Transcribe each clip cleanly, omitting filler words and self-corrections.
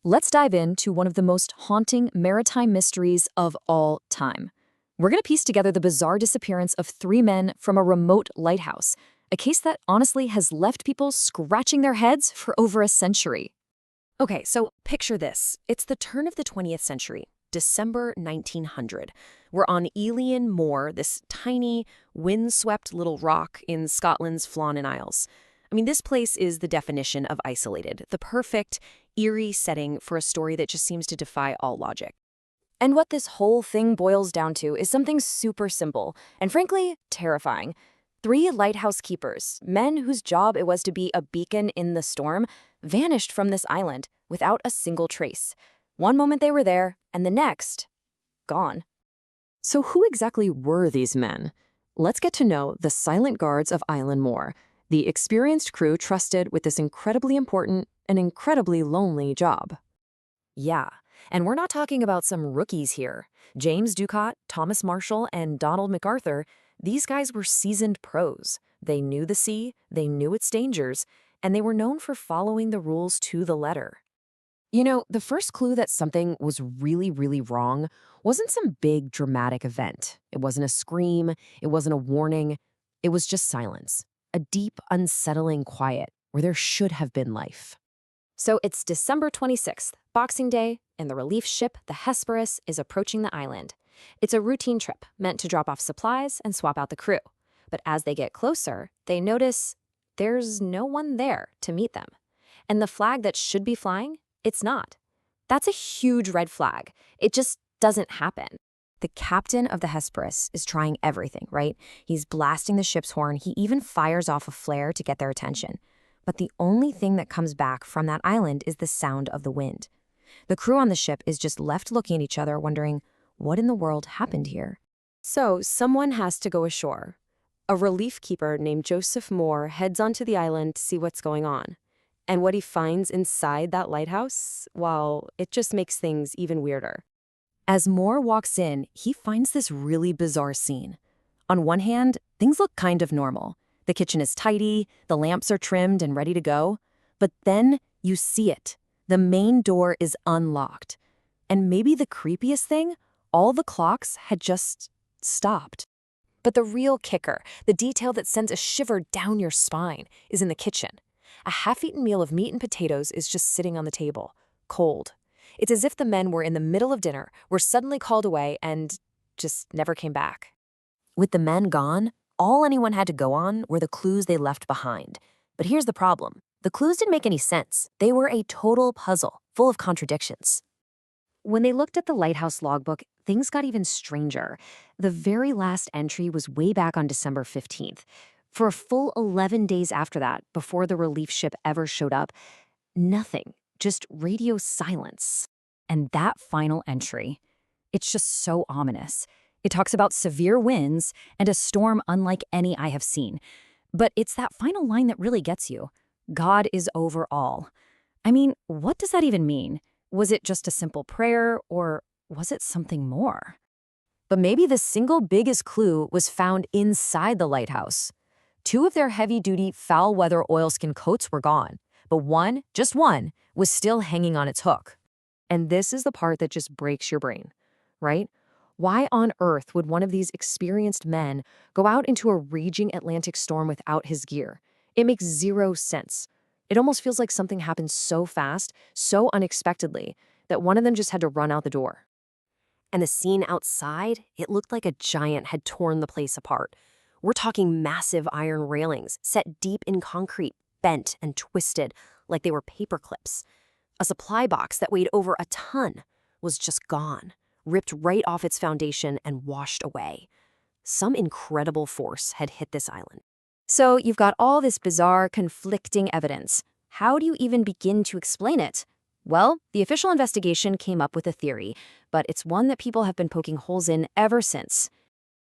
Let's dive into one of the most haunting maritime mysteries of all time. We're going to piece together the bizarre disappearance of 3 men from a remote lighthouse, a case that honestly has left people scratching their heads for over a century. Okay, so picture this. It's the turn of the 20th century, December 1900. We're on Eilean Mòr, this tiny, windswept little rock in Scotland's Flannan Isles. I mean, this place is the definition of isolated, the perfect, eerie setting for a story that just seems to defy all logic. And what this whole thing boils down to is something super simple and frankly terrifying. 3 lighthouse keepers, men whose job it was to be a beacon in the storm, vanished from this island without a single trace. One moment they were there, and the next, gone. So who exactly were these men? Let's get to know the silent guards of Eilean Mòr, the experienced crew trusted with this incredibly important and incredibly lonely job. Yeah, and we're not talking about some rookies here. James Ducott, Thomas Marshall, and Donald MacArthur, these guys were seasoned pros. They knew the sea, they knew its dangers, and they were known for following the rules to the letter. You know, the first clue that something was really wrong wasn't some big dramatic event. It wasn't a scream, it wasn't a warning, it was just silence. A deep, unsettling quiet where there should have been life. So it's December 26th, Boxing Day, and the relief ship, the Hesperus, is approaching the island. It's a routine trip meant to drop off supplies and swap out the crew. But as they get closer, they notice there's no one there to meet them. And the flag that should be flying, it's not. That's a huge red flag. It just doesn't happen. The captain of the Hesperus is trying everything, right? He's blasting the ship's horn. He even fires off a flare to get their attention. But the only thing that comes back from that island is the sound of the wind. The crew on the ship is just left looking at each other, wondering, what in the world happened here? So someone has to go ashore. A relief keeper named Joseph Moore heads onto the island to see what's going on. And what he finds inside that lighthouse, well, it just makes things even weirder. As Moore walks in, he finds this really bizarre scene. On one hand, things look kind of normal. The kitchen is tidy, the lamps are trimmed and ready to go. But then you see it. The main door is unlocked. And maybe the creepiest thing, all the clocks had just stopped. But the real kicker, the detail that sends a shiver down your spine, is in the kitchen. A half-eaten meal of meat and potatoes is just sitting on the table, cold. It's as if the men were in the middle of dinner, were suddenly called away, and just never came back. With the men gone, all anyone had to go on were the clues they left behind. But here's the problem. The clues didn't make any sense. They were a total puzzle, full of contradictions. When they looked at the lighthouse logbook, things got even stranger. The very last entry was way back on December 15th. For a full 11 days after that, before the relief ship ever showed up, nothing, just radio silence. And that final entry, it's just so ominous. It talks about severe winds and a storm unlike any I have seen. But it's that final line that really gets you. God is over all. I mean, what does that even mean? Was it just a simple prayer, or was it something more? But maybe the single biggest clue was found inside the lighthouse. 2 of their heavy-duty, foul-weather oilskin coats were gone, but one, just one, was still hanging on its hook. And this is the part that just breaks your brain, right? Why on earth would one of these experienced men go out into a raging Atlantic storm without his gear? It makes zero sense. It almost feels like something happened so fast, so unexpectedly, that one of them just had to run out the door. And the scene outside, it looked like a giant had torn the place apart. We're talking massive iron railings set deep in concrete, bent and twisted like they were paper clips. A supply box that weighed over a ton was just gone, ripped right off its foundation and washed away. Some incredible force had hit this island. So you've got all this bizarre, conflicting evidence. How do you even begin to explain it? Well, the official investigation came up with a theory, but it's one that people have been poking holes in ever since.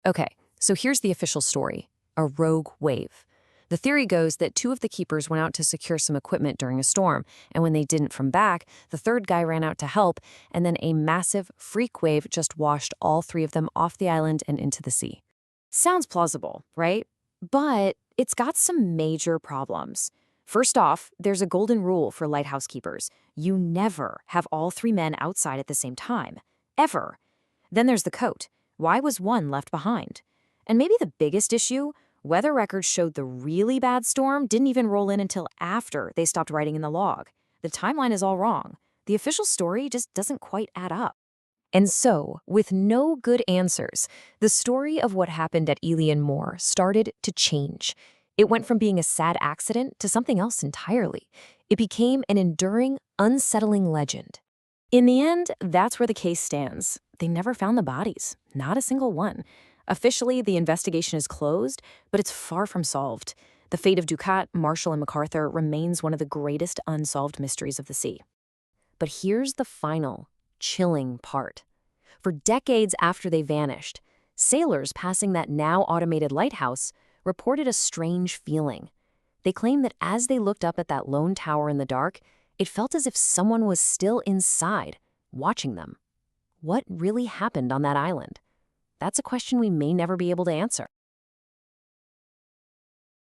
Okay, so here's the official story: a rogue wave. The theory goes that 2 of the keepers went out to secure some equipment during a storm, and when they didn't from back, the 3rd guy ran out to help, and then a massive freak wave just washed all 3 of them off the island and into the sea. Sounds plausible, right? But it's got some major problems. First off, there's a golden rule for lighthouse keepers. You never have all 3 men outside at the same time. Ever. Then there's the coat. Why was one left behind? And maybe the biggest issue, weather records showed the really bad storm didn't even roll in until after they stopped writing in the log. The timeline is all wrong. The official story just doesn't quite add up. And so, with no good answers, the story of what happened at Eilean Mòr started to change. It went from being a sad accident to something else entirely. It became an enduring, unsettling legend. In the end, that's where the case stands. They never found the bodies, not a single one. Officially, the investigation is closed, but it's far from solved. The fate of Ducat, Marshall, and MacArthur remains one of the greatest unsolved mysteries of the sea. But here's the final, chilling part. For decades after they vanished, sailors passing that now automated lighthouse reported a strange feeling. They claimed that as they looked up at that lone tower in the dark, it felt as if someone was still inside, watching them. What really happened on that island? That's a question we may never be able to answer.